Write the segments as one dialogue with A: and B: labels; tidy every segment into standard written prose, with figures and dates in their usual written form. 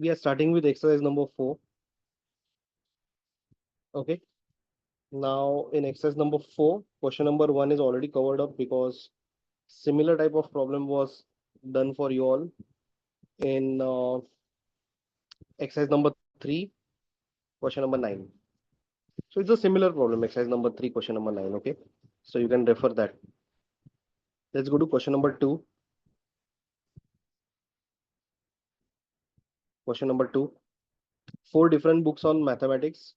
A: we are starting with exercise number 4. Okay. Now in exercise number 4, question number 1 is already covered up because similar type of problem was done for you all in exercise number 3, question number 9. So it's a similar problem, exercise number 3, question number 9. Okay. So you can refer that. Let's go to question number 2. Question number 2. 4 different books on mathematics.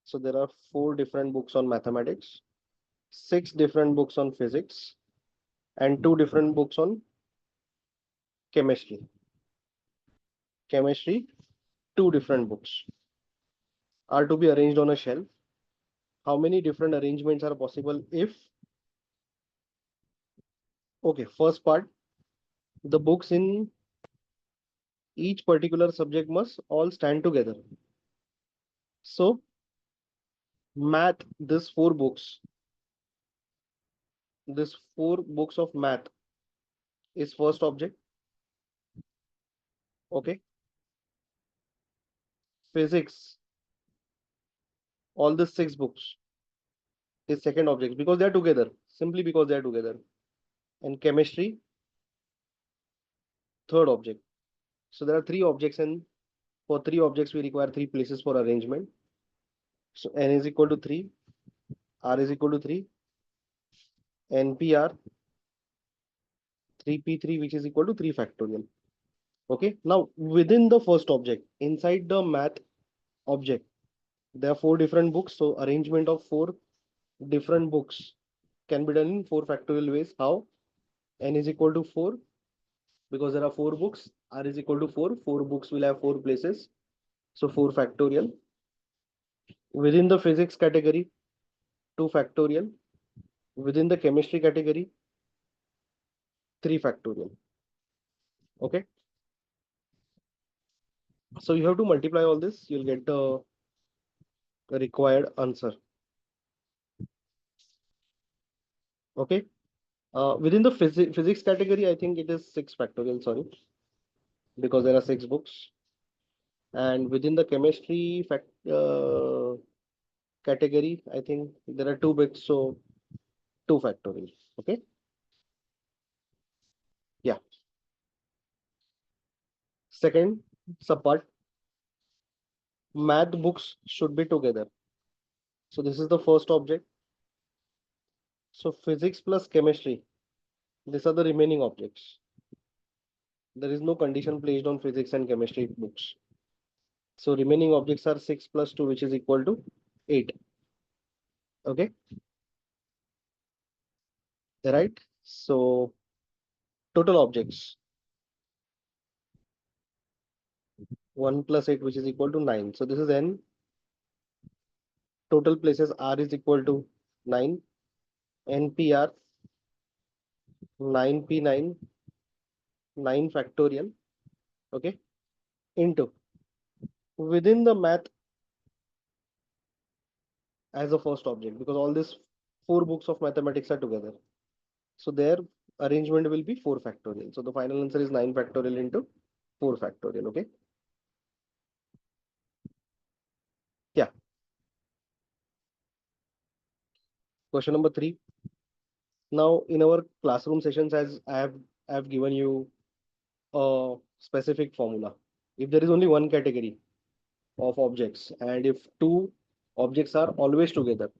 A: So there are 4 different books on mathematics, 6 different books on physics, and 2 different books on chemistry. Chemistry, 2 different books are to be arranged on a shelf. How many different arrangements are possible if? Okay, first part, the books in each particular subject must all stand together. So math, this 4 books, this 4 books of math is first object. Okay. Physics, all the 6 books is second object because they are together, simply because they are together. And chemistry, third object. So there are 3 objects, and for 3 objects we require 3 places for arrangement. So n is equal to 3, r is equal to 3, npr 3p3, which is equal to 3 factorial. Okay, now within the first object, inside the math object, there are 4 different books. So arrangement of 4 different books can be done in 4 factorial ways. How? N is equal to 4 because there are 4 books. R is equal to 4. 4 books will have 4 places. So 4 factorial. Within the physics category, 2 factorial. Within the chemistry category, 3 factorial. Okay. So you have to multiply all this. You'll get the required answer. Okay. Within the physics category, I think it is 6 factorial, sorry, because there are 6 books. And within the chemistry category, I think there are 2 books, so 2 factorial. Okay. Yeah. Second subpart, math books should be together. So this is the first object. So physics plus chemistry, these are the remaining objects. There is no condition placed on physics and chemistry books. So remaining objects are 6 plus 2, which is equal to 8. Okay. Right. So total objects 1 plus 8, which is equal to 9. So this is n. Total places r is equal to 9. npr 9p9 9 factorial. Okay. Into within the math as a first object, because all these 4 books of mathematics are together. So their arrangement will be 4 factorial. So the final answer is 9 factorial into 4 factorial. Okay. Yeah. Question number 3. Now in our classroom sessions, as I have given you a specific formula. If there is only one category of objects, and if 2 objects are always together,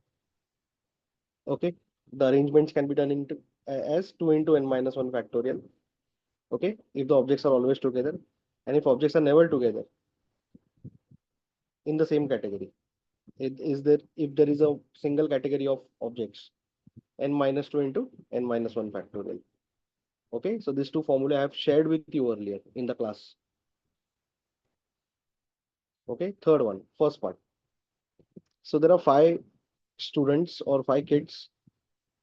A: okay, the arrangements can be done into as 2 into n minus 1 factorial. Okay, if the objects are always together, and if objects are never together in the same category, if there is a single category of objects, n minus 2 into n minus 1 factorial. Okay, so these 2 formula I have shared with you earlier in the class. Okay, third one, first part. So there are 5 students or 5 kids.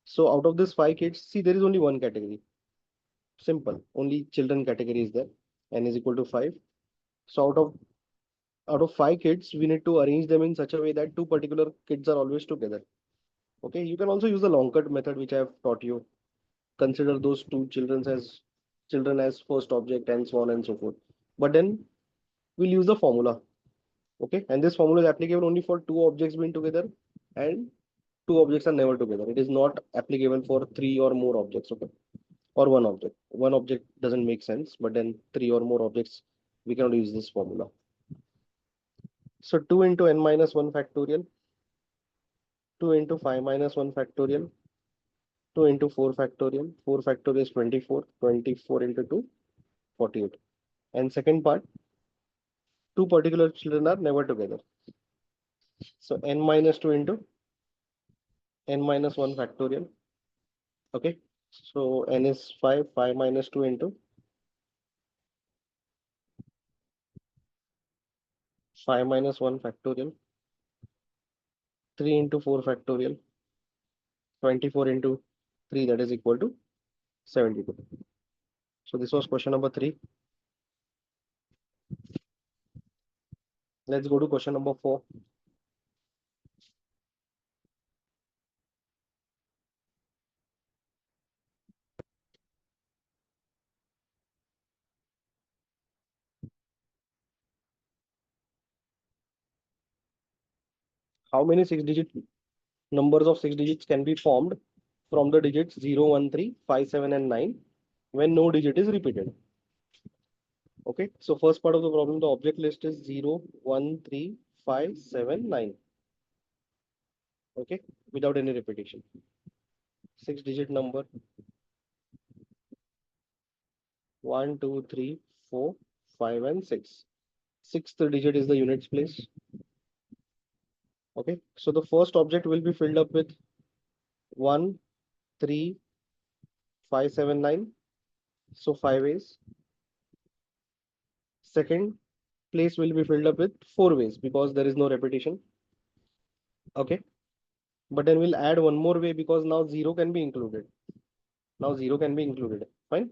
A: So out of this 5 kids, see, there is only one category. Simple, only children category is there. N is equal to 5. So out of 5 kids, we need to arrange them in such a way that 2 particular kids are always together. Okay, you can also use the long cut method, which I have taught you. Consider those 2 children as first object and so on and so forth. But then we'll use the formula. Okay, and this formula is applicable only for two objects being together, and two objects are never together. It is not applicable for three or more objects. Okay, or one object. One object doesn't make sense, but then three or more objects, we cannot use this formula. So 2 into n minus 1 factorial, 2 into 5 minus 1 factorial, 2 into 4 factorial. 4 factorial is 24. 24 into 2, 48. And second part, two particular children are never together. So n minus 2 into n minus 1 factorial. Okay. So n is 5. 5 minus 2 into 5 minus 1 factorial. 3 into 4 factorial. 24 into 3, that is equal to 72. So this was question number 3. Let's go to question number 4. How many 6-digit numbers of 6 digits can be formed from the digits 0, 1, 3, 5, 7, and 9 when no digit is repeated? Okay, so first part of the problem, the object list is 0, 1, 3, 5, 7, 9. Okay, without any repetition. 6-digit number 1, 2, 3, 4, 5, and 6. Sixth digit is the units place. Okay, so the first object will be filled up with 1, 3, 5, 7, 9. So 5 ways. Second place will be filled up with 4 ways because there is no repetition. Okay, but then we'll add one more way because now 0 can be included. Now 0 can be included. Fine.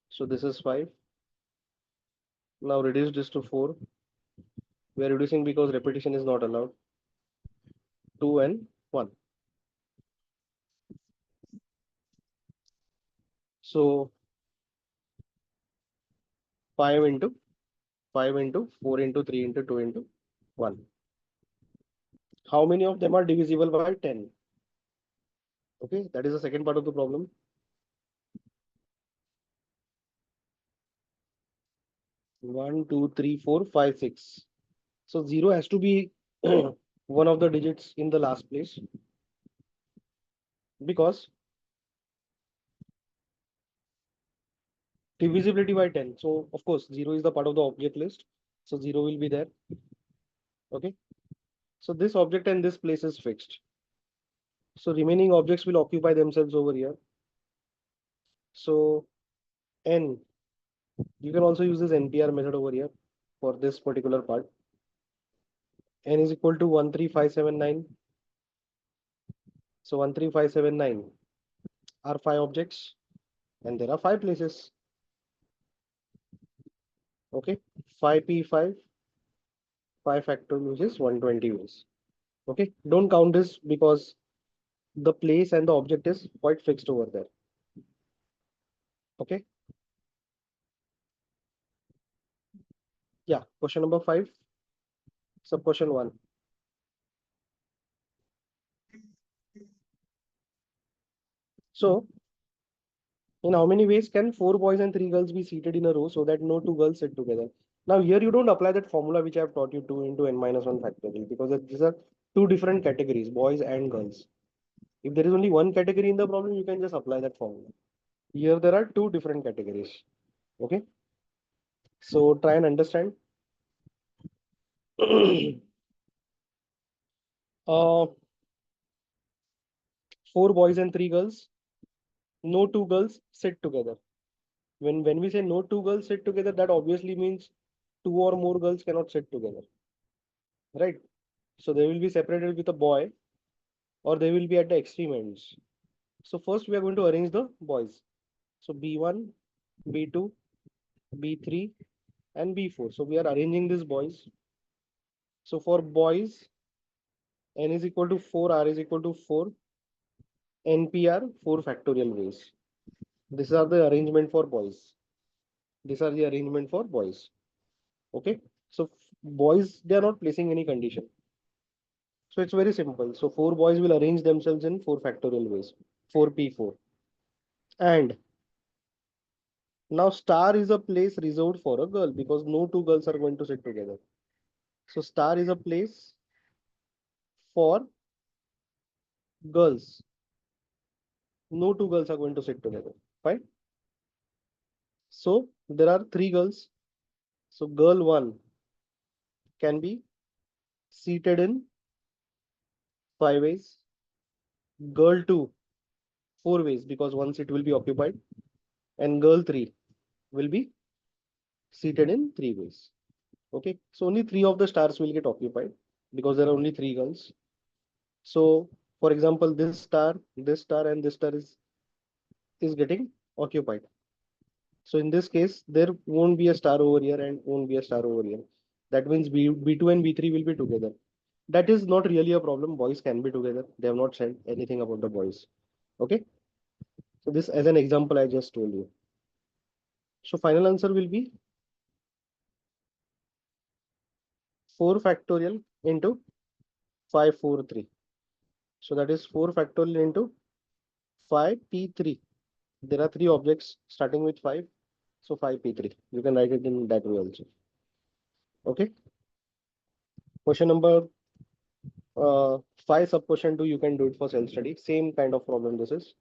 A: So this is 5. Now reduce this to 4. We are reducing because repetition is not allowed. 2 and 1. So 5 into 5 into 4 into 3 into 2 into 1. How many of them are divisible by 10? Okay, that is the second part of the problem. 1, 2, 3, 4, 5, 6. So 0 has to be one of the digits in the last place because divisibility by 10. So of course 0 is the part of the object list. So 0 will be there. Okay. So this object and this place is fixed. So remaining objects will occupy themselves over here. So n, you can also use this NPR method over here for this particular part. N is equal to 13579. So 13579 are 5 objects and there are 5 places. Okay, 5p5, 5 factorial, which is 120 ways. Okay, don't count this because the place and the object is quite fixed over there. Okay. Yeah, question number 5, sub question 1. So, in how many ways can 4 boys and 3 girls be seated in a row so that no 2 girls sit together? Now, here you don't apply that formula which I have taught you, 2 into n minus 1 factorial, because these are two different categories, boys and girls. If there is only one category in the problem, you can just apply that formula. Here there are two different categories. Okay. So try and understand. 4 boys and 3 girls. No 2 girls sit together. When we say no 2 girls sit together, that obviously means 2 or more girls cannot sit together. Right? So they will be separated with a boy or they will be at the extreme ends. So first we are going to arrange the boys. So B1, B2, B3 and B4. So we are arranging these boys. So for boys, n is equal to 4, r is equal to 4, NPR 4 factorial ways. These are the arrangement for boys. These are the arrangement for boys. Okay. So boys, they are not placing any condition. So it's very simple. So four boys will arrange themselves in 4 factorial ways. 4p4. And now star is a place reserved for a girl because no two girls are going to sit together. So star is a place for girls. No two girls are going to sit together. Fine. So there are three girls. So girl one can be seated in 5 ways. Girl two 4 ways because one seat will be occupied. And girl three will be seated in 3 ways. Okay. So only three of the stars will get occupied because there are only three girls. So for example, this star and this star is getting occupied. So in this case, there won't be a star over here and won't be a star over here. That means B2 and B3 will be together. That is not really a problem. Boys can be together. They have not said anything about the boys. Okay. So this as an example I just told you. So final answer will be 4 factorial into 543. So that is 4 factorial into 5p3. There are three objects starting with 5. So 5p3. You can write it in that way also. Okay. Question number 5 sub question 2, you can do it for self study. Same kind of problem this is.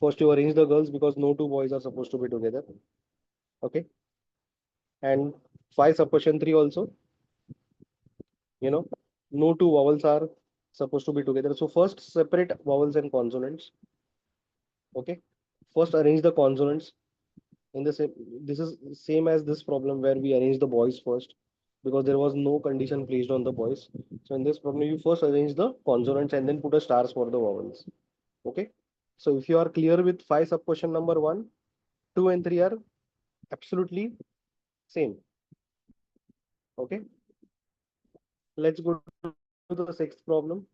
A: First you arrange the girls because no two boys are supposed to be together. Okay. And 5 sub question 3 also, you know, no two vowels are supposed to be together. So first separate vowels and consonants. Okay. First arrange the consonants in the same. This is same as this problem where we arrange the boys first because there was no condition placed on the boys. So in this problem, you first arrange the consonants and then put a stars for the vowels. Okay. So if you are clear with 5 sub question number 1, 2 and 3 are absolutely same. Okay. Let's go to the sixth problem.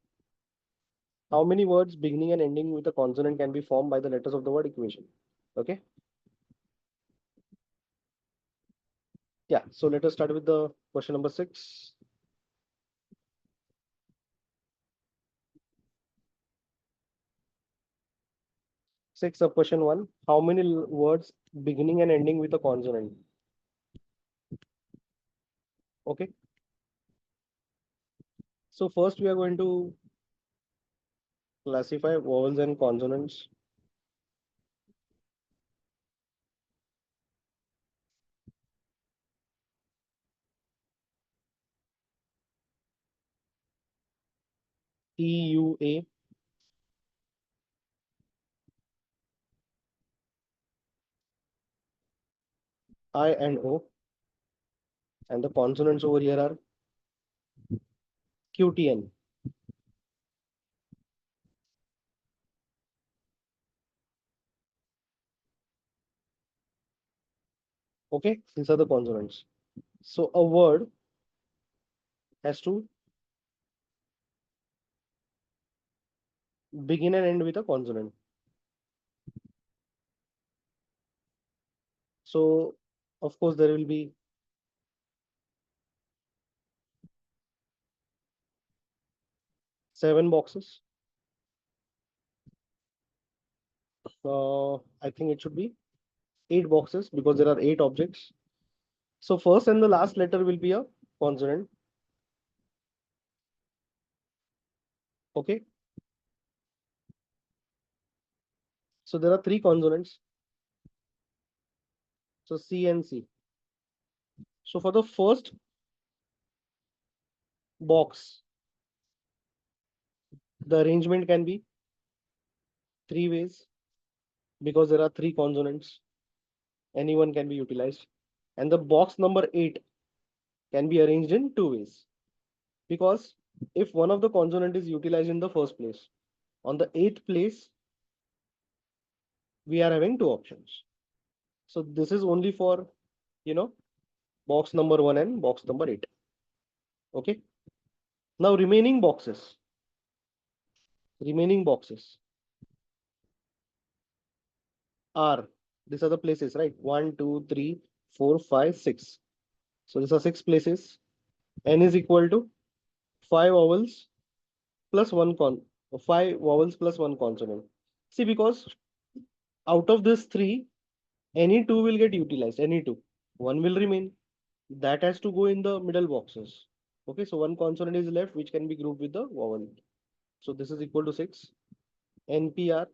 A: How many words beginning and ending with a consonant can be formed by the letters of the word equation? Okay. Yeah. So let us start with the question number 6. Six sub question 1. How many words beginning and ending with a consonant? Okay. So first we are going to classify vowels and consonants. E, U, A, I and O. And the consonants over here are Q, T, N. Okay. These are the consonants. So a word has to begin and end with a consonant. So of course there will be 7 boxes. I think it should be 8 boxes because there are 8 objects. So first and the last letter will be a consonant. Okay. So there are 3 consonants. So C and C. So for the first box, the arrangement can be 3 ways because there are 3 consonants. Anyone can be utilized. And the box number 8 can be arranged in 2 ways because if one of the consonant is utilized in the first place, on the 8th place, we are having 2 options. So this is only for, you know, box number 1 and box number 8. Okay. Now remaining boxes are, these are the places, right? 1, 2, 3, 4, 5, 6. So these are 6 places. N is equal to 5 vowels plus one con 5 vowels plus one consonant. See, because out of this three, any two will get utilized, any two. One will remain. That has to go in the middle boxes. Okay, so one consonant is left which can be grouped with the vowel. So this is equal to 6. NPR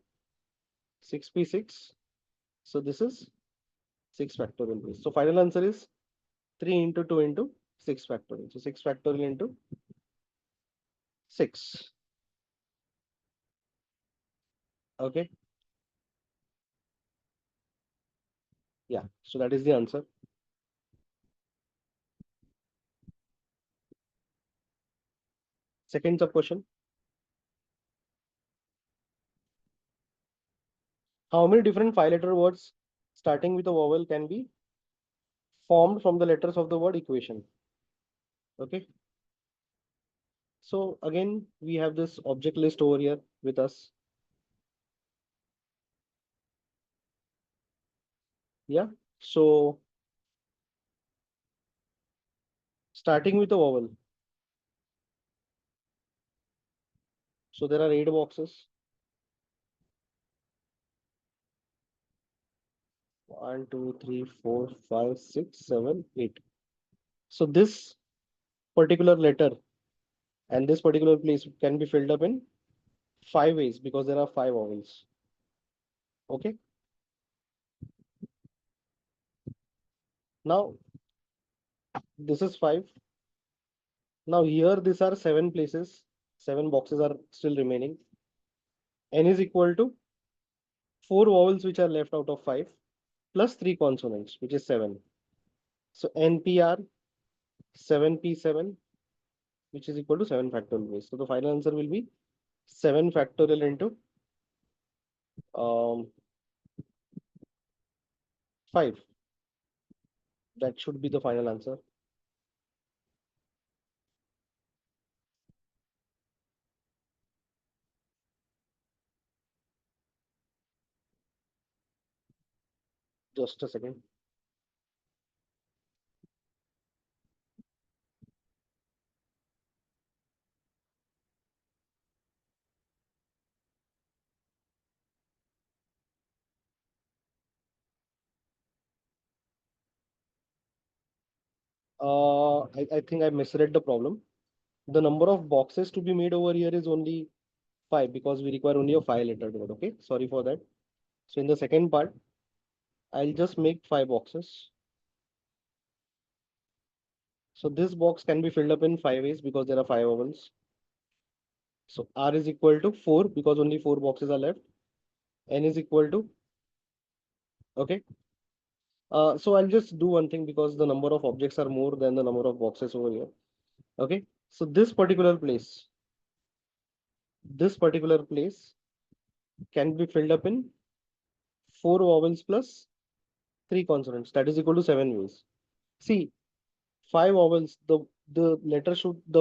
A: 6P6. So this is 6 factorial base. So final answer is 3 into 2 into 6 factorial. So 6 factorial into 6. Okay. Yeah. So that is the answer. Second sub question. How many different 5-letter words starting with a vowel can be formed from the letters of the word equation? Okay. So again, we have this object list over here with us. Yeah. So starting with a vowel. So there are 8 boxes. 1, 2, 3, 4, 5, 6, 7, 8. So this particular letter and this particular place can be filled up in 5 ways because there are 5 vowels. Okay. Now this is 5. Now here these are 7 places. 7 boxes are still remaining. N is equal to 4 vowels which are left out of 5 plus 3 consonants, which is 7. So NPR 7P7, which is equal to 7 factorial base. So the final answer will be 7 factorial into 5. That should be the final answer. Just a second. I think I misread the problem. The number of boxes to be made over here is only 5 because we require only a 5-letter word. Okay, sorry for that. So in the second part, I'll just make 5 boxes. So this box can be filled up in 5 ways because there are 5 vowels. So R is equal to 4 because only 4 boxes are left. N is equal to, okay. So I'll just do one thing because the number of objects are more than the number of boxes over here. Okay. So this particular place can be filled up in 4 vowels plus 3 consonants. That is equal to 7 ways. See, 5 vowels. The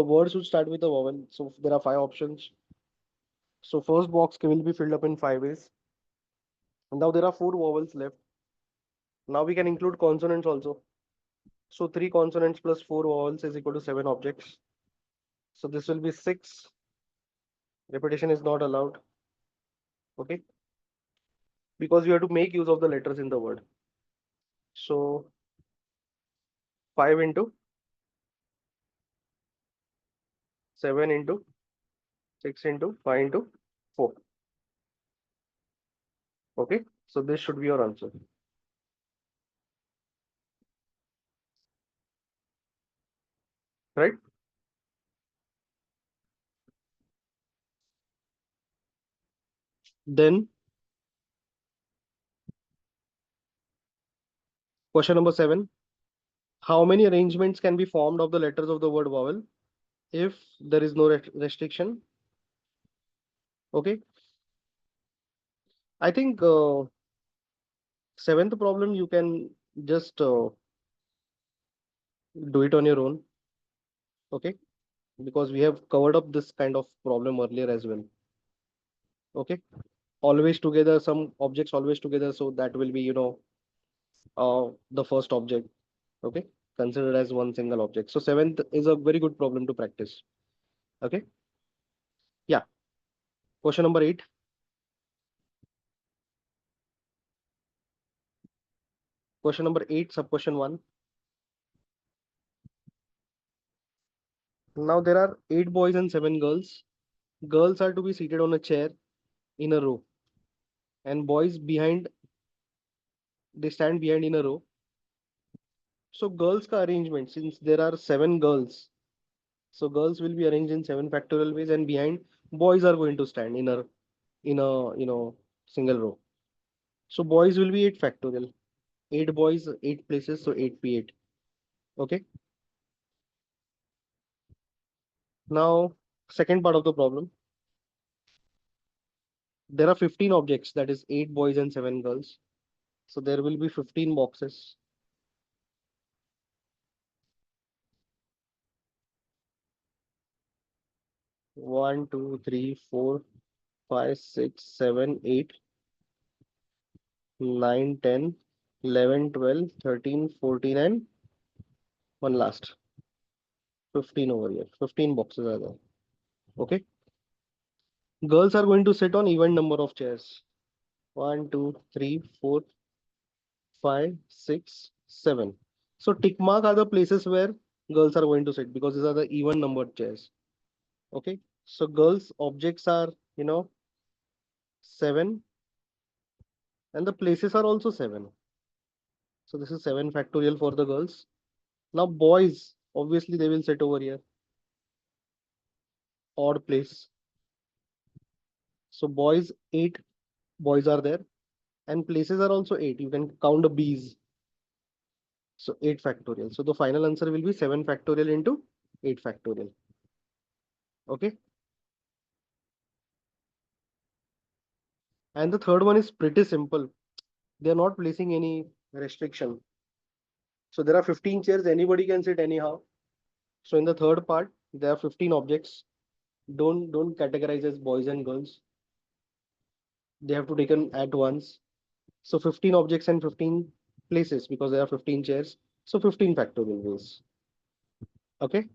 A: word should start with a vowel. So there are 5 options. So first box will be filled up in 5 ways. Now there are 4 vowels left. Now we can include consonants also. So 3 consonants plus 4 vowels is equal to 7 objects. So this will be 6. Repetition is not allowed. Okay. Because you have to make use of the letters in the word. So 5 into 7 into 6 into 5 into 4. Okay. So this should be your answer. Right. Then question number 7. How many arrangements can be formed of the letters of the word vowel if there is no restriction? Okay. I think seventh problem you can just do it on your own. Okay. Because we have covered up this kind of problem earlier as well. Okay. Always together, some objects always together. So that will be, the first object. Okay. considered as one single object. So seventh is a very good problem to practice. Okay. Yeah. Question number 8. Question number 8, sub question 1. Now there are 8 boys and 7 girls. Girls are to be seated on a chair in a row, and boys behind, they stand behind in a row. So girls ka arrangement, since there are 7 girls, so girls will be arranged in 7 factorial ways, and behind boys are going to stand in a single row. So boys will be 8 factorial. 8 boys, 8 places, so 8p8. Okay. Now, second part of the problem. There are 15 objects, that is 8 boys and 7 girls. So there will be 15 boxes. One, two, three, 4, 5, 6, 7, 8, 9, 10, 11, 12, 13, 14, and one last 15 over here. 15 boxes are there. Okay. Girls are going to sit on even number of chairs. 1, 2, 3, 4, 5, 6, 7. So tick mark are the places where girls are going to sit because these are the even numbered chairs. Okay. So girls objects are, 7, and the places are also 7. So this is 7 factorial for the girls. Now boys, obviously they will sit over here, odd place. So boys, 8 boys are there, and places are also 8. You can count the B's. So 8 factorial. So the final answer will be 7 factorial into 8 factorial. Okay. And the third one is pretty simple. They are not placing any restriction. So there are 15 chairs, anybody can sit anyhow. So in the third part, there are 15 objects. Don't categorize as boys and girls. They have to taken at once. So 15 objects and 15 places because there are 15 chairs. So 15 factorial ways. Okay.